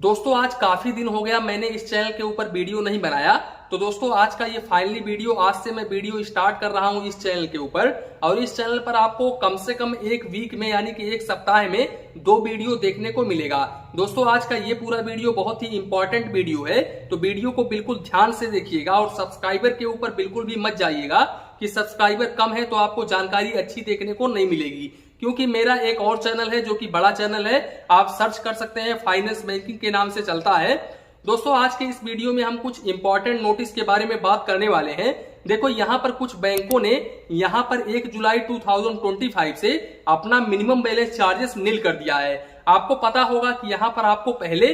दोस्तों आज काफी दिन हो गया मैंने इस चैनल के ऊपर वीडियो नहीं बनाया। तो दोस्तों आज का ये फाइनली वीडियो, आज से मैं वीडियो स्टार्ट कर रहा हूं इस चैनल के ऊपर। और इस चैनल पर आपको कम से कम एक वीक में यानी कि एक सप्ताह में 2 वीडियो देखने को मिलेगा। दोस्तों आज का ये पूरा वीडियो बहुत ही इंपॉर्टेंट वीडियो है, तो वीडियो को बिल्कुल ध्यान से देखिएगा और सब्सक्राइबर के ऊपर बिल्कुल भी मत जाइएगा कि सब्सक्राइबर कम है तो आपको जानकारी अच्छी देखने को नहीं मिलेगी। क्योंकि मेरा एक और चैनल है जो कि बड़ा चैनल है, आप सर्च कर सकते हैं, फाइनेंस बैंकिंग के नाम से चलता है। दोस्तों आज के इस वीडियो में हम कुछ इंपॉर्टेंट नोटिस के बारे में बात करने वाले हैं। देखो यहाँ पर कुछ बैंकों ने यहाँ पर 1 जुलाई 2025 से अपना मिनिमम बैलेंस चार्जेस नील कर दिया है। आपको पता होगा कि यहाँ पर आपको पहले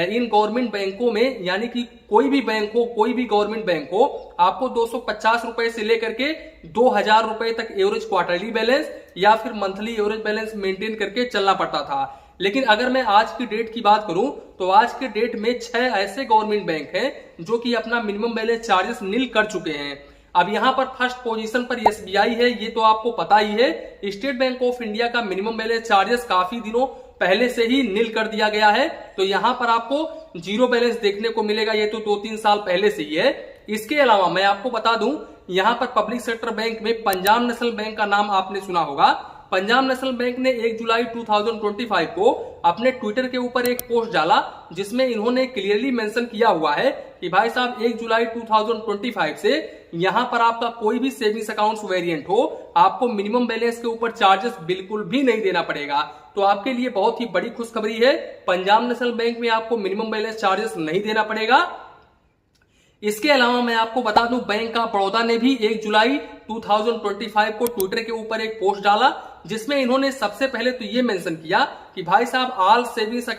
इन गवर्नमेंट बैंकों में यानी कि कोई भी बैंक हो, कोई भी गवर्नमेंट बैंक हो, आपको 250 रुपए से लेकर के 2000 रुपए तक एवरेज क्वार्टरली बैलेंस या फिर मंथली एवरेज बैलेंस मेंटेन करके चलना पड़ता था। लेकिन अगर मैं आज की डेट की बात करूं तो आज के डेट में 6 ऐसे गवर्नमेंट बैंक हैं जो कि अपना मिनिमम बैलेंस चार्जेस नील कर चुके हैं। अब यहाँ पर फर्स्ट पोजीशन पर एसबीआई है, ये तो आपको पता ही है। स्टेट बैंक ऑफ इंडिया का मिनिमम बैलेंस चार्जेस काफी दिनों पहले से ही नील कर दिया गया है, तो यहाँ पर आपको जीरो बैलेंस देखने को मिलेगा। ये तो 2-3 साल पहले से ही है। इसके अलावा मैं आपको बता दूं, यहाँ पर पब्लिक सेक्टर बैंक में पंजाब नेशनल बैंक का नाम आपने सुना होगा। पंजाब नेशनल बैंक ने 1 जुलाई 2025 को अपने ट्विटर के ऊपर एक पोस्ट डाला जिसमें इन्होंने क्लियरली मेंशन किया हुआ है कि भाई साहब 1 जुलाई 2025 से यहां पर आपका कोई भी सेविंग्स अकाउंट्स वेरिएंट हो, आपको मिनिमम बैलेंस के ऊपर चार्जेस बिल्कुल भी नहीं देना पड़ेगा। तो आपके लिए बहुत ही बड़ी खुशखबरी है, पंजाब नेशनल बैंक में आपको मिनिमम बैलेंस चार्जेस नहीं देना पड़ेगा। इसके अलावा मैं आपको बता दूं, बैंक ऑफ बड़ौदा ने भी 1 जुलाई 2025 को ट्विटर के ऊपर एक पोस्ट डाला जिसमें इन्होंने सबसे पहले तो ये मेंशन किया कि भाई साहब ऑल सेविंग्स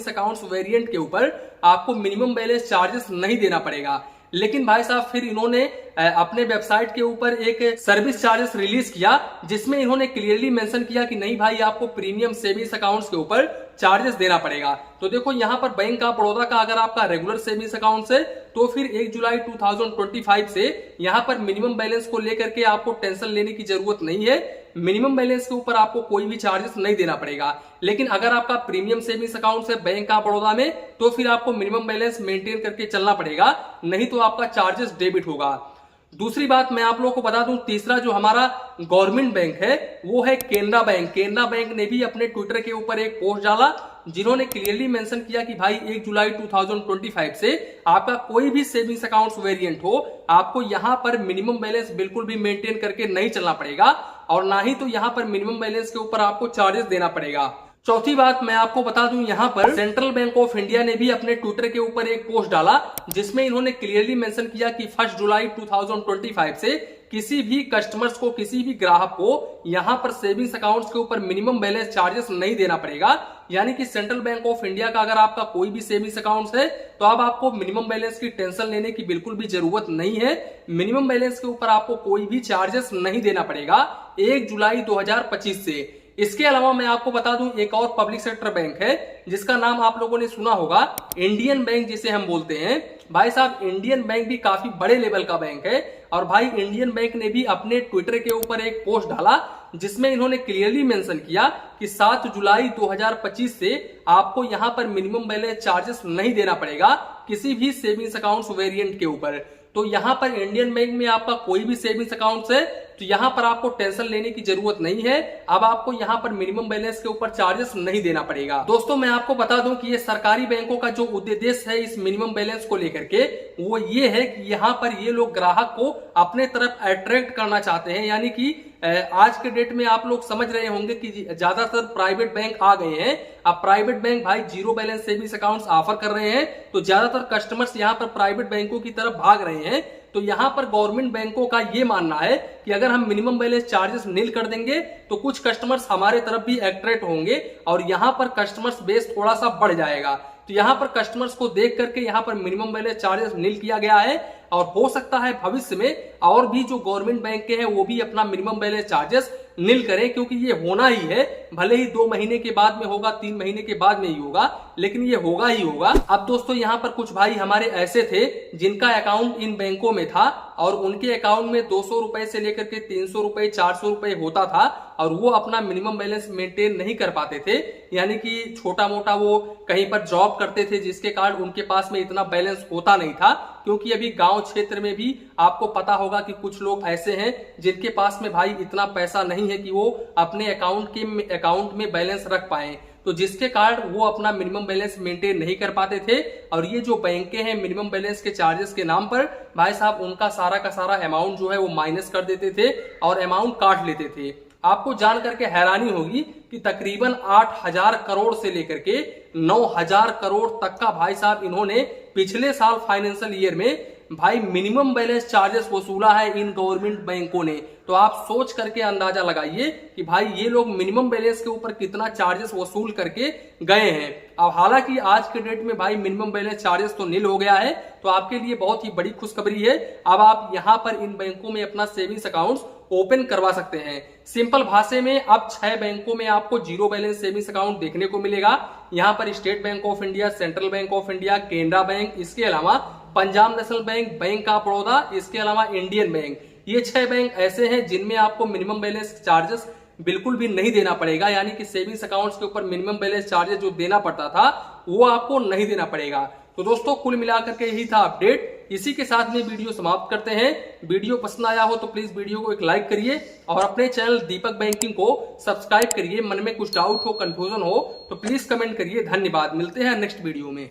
अकाउंट्स वेरिएंट के ऊपर आपको मिनिमम बैलेंस चार्जेस नहीं देना पड़ेगा। लेकिन भाई साहब फिर इन्होंने अपने वेबसाइट के ऊपर एक सर्विस चार्जेस रिलीज किया जिसमें इन्होंने क्लियरली मेंशन किया कि नहीं भाई आपको प्रीमियम सेविंग्स अकाउंट्स के ऊपर चार्जेस देना पड़ेगा। तो देखो यहाँ पर बैंक ऑफ बड़ौदा का अगर आपका रेगुलर सेविंग्स अकाउंट है तो फिर 1 जुलाई 2025 से यहाँ पर मिनिमम बैलेंस को लेकर के आपको टेंशन लेने की जरूरत नहीं है। मिनिमम बैलेंस के ऊपर आपको कोई भी चार्जेस नहीं देना पड़ेगा। लेकिन अगर आपका प्रीमियम सेविंग्स अकाउंट है बैंक ऑफ बड़ौदा में तो फिर आपको मिनिमम बैलेंस मेंटेन करके चलना पड़ेगा, नहीं तो आपका चार्जेस डेबिट होगा। दूसरी बात मैं आप लोगों को बता दूं, तीसरा जो हमारा गवर्नमेंट बैंक है वो है केनरा बैंक। केनरा बैंक ने भी अपने ट्विटर के ऊपर एक पोस्ट डाला जिन्होंने क्लियरली मेंशन किया कि भाई 1 जुलाई 2025 से आपका कोई भी सेविंग्स अकाउंट्स वेरिएंट हो, आपको यहां पर मिनिमम बैलेंस बिल्कुल भी मेंटेन करके नहीं चलना पड़ेगा और ना ही तो यहां पर मिनिमम बैलेंस के ऊपर आपको चार्जेस देना पड़ेगा। चौथी बात मैं आपको बता दूं, यहाँ पर सेंट्रल बैंक ऑफ इंडिया ने भी अपने ट्विटर के ऊपर एक पोस्ट डाला जिसमें इन्होंने क्लियरली मेंशन किया कि 1 जुलाई 2025 से किसी भी कस्टमर्स को, किसी भी ग्राहक को यहाँ पर सेविंग्स अकाउंट्स के ऊपर मिनिमम बैलेंस चार्जेस नहीं देना पड़ेगा। यानी कि सेंट्रल बैंक ऑफ इंडिया का अगर आपका कोई भी सेविंग्स अकाउंट है तो अब आपको मिनिमम बैलेंस की टेंशन लेने की बिल्कुल भी जरूरत नहीं है। मिनिमम बैलेंस के ऊपर आपको कोई भी चार्जेस नहीं देना पड़ेगा 1 जुलाई 2025 से। इसके अलावा मैं आपको बता दूं, एक और पब्लिक सेक्टर बैंक है जिसका नाम आप लोगों ने सुना होगा, इंडियन बैंक जिसे हम बोलते हैं। भाई साहब इंडियन बैंक भी काफी बड़े लेवल का बैंक है और भाई इंडियन बैंक ने भी अपने ट्विटर के ऊपर एक पोस्ट डाला जिसमें इन्होंने क्लियरली मेंशन किया कि 7 जुलाई 2025 से आपको यहां पर मिनिमम बैलेंस चार्जेस नहीं देना पड़ेगा किसी भी सेविंग्स अकाउंट्स वेरिएंट के ऊपर। तो यहाँ पर इंडियन बैंक में आपका कोई भी सेविंग्स अकाउंट है तो यहाँ पर आपको टेंशन लेने की जरूरत नहीं है। अब आपको यहाँ पर मिनिमम बैलेंस के ऊपर चार्जेस नहीं देना पड़ेगा। दोस्तों मैं आपको बता दूं कि ये सरकारी बैंकों का जो उद्देश्य है इस मिनिमम बैलेंस को लेकर के वो ये है कि यहाँ पर ये लोग ग्राहक को अपने तरफ अट्रैक्ट करना चाहते हैं। यानी कि आज के डेट में आप लोग समझ रहे होंगे कि ज्यादातर प्राइवेट बैंक आ गए हैं। अब प्राइवेट बैंक भाई zero balance savings accounts offer कर रहे हैं, तो ज्यादातर कस्टमर्स यहाँ पर प्राइवेट बैंकों की तरफ भाग रहे हैं। तो यहाँ पर गवर्नमेंट बैंकों का ये मानना है कि अगर हम मिनिमम बैलेंस चार्जेस नील कर देंगे तो कुछ कस्टमर्स हमारे तरफ भी अट्रैक्ट होंगे और यहाँ पर कस्टमर्स बेस थोड़ा सा बढ़ जाएगा। तो यहाँ पर कस्टमर्स को देख करके यहाँ पर मिनिमम बैलेंस चार्जेस नील किया गया है और हो सकता है भविष्य में और भी जो गवर्नमेंट बैंक के हैं वो भी अपना मिनिमम बैलेंस चार्जेस नील करें, क्योंकि ये होना ही है। भले ही 2 महीने के बाद में होगा, 3 महीने के बाद में ही होगा, लेकिन ये होगा ही होगा। अब दोस्तों यहाँ पर कुछ भाई हमारे ऐसे थे जिनका अकाउंट इन बैंकों में था और उनके अकाउंट में 200 रुपए से लेकर के 300 रुपए 400 रुपए होता था और वो अपना मिनिमम बैलेंस मेंटेन नहीं कर पाते थे, यानी कि छोटा मोटा वो कहीं पर जॉब करते थे जिसके कारण उनके पास में इतना बैलेंस होता नहीं था। क्योंकि अभी गांव क्षेत्र में भी आपको पता होगा कि कुछ लोग ऐसे हैं जिनके पास में भाई इतना पैसा नहीं है कि वो अपने अकाउंट में बैलेंस रख पाए, तो जिसके कारण वो अपना मिनिमम बैलेंस मेंटेन नहीं कर पाते थे। और ये जो बैंकें हैं मिनिमम बैलेंस के चार्जेस के नाम पर भाई साहब उनका सारा का सारा अमाउंट जो है वो माइनस कर देते थे और अमाउंट काट लेते थे। आपको जान करके हैरानी होगी कि तकरीबन 8,000 करोड़ से लेकर के 9,000 करोड़ तक का भाई साहब इन्होंने पिछले साल फाइनेंशियल ईयर में भाई मिनिमम बैलेंस चार्जेस वसूला है इन गवर्नमेंट बैंकों ने। तो आप सोच करके अंदाजा लगाइए कि भाई ये लोग मिनिमम बैलेंस के ऊपर कितना चार्जेस वसूल करके गए हैं। अब हालांकि आज के डेट में भाई मिनिमम बैलेंस चार्जेस तो नील हो गया है, तो आपके लिए बहुत ही बड़ी खुशखबरी है। अब आप यहां पर इन बैंकों में अपना सेविंग्स अकाउंट ओपन करवा सकते हैं। सिंपल भाषा में अब 6 बैंकों में आपको जीरो बैलेंस सेविंग्स अकाउंट देखने को मिलेगा। यहां पर state bank of India, central bank of India, Canara bank, इसके अलावा Punjab national bank, bank of Baroda, इसके अलावा इंडियन बैंक, ये 6 बैंक ऐसे हैं जिनमें आपको मिनिमम बैलेंस चार्जेस बिल्कुल भी नहीं देना पड़ेगा, यानी कि सेविंग्स अकाउंट्स के ऊपर मिनिमम बैलेंस चार्जेस जो देना पड़ता था वो आपको नहीं देना पड़ेगा। तो दोस्तों कुल मिलाकर के यही था अपडेट। इसी के साथ में वीडियो समाप्त करते हैं। वीडियो पसंद आया हो तो प्लीज वीडियो को एक लाइक करिए और अपने चैनल दीपक बैंकिंग को सब्सक्राइब करिए। मन में कुछ डाउट हो, कंफ्यूजन हो तो प्लीज कमेंट करिए। धन्यवाद, मिलते हैं नेक्स्ट वीडियो में।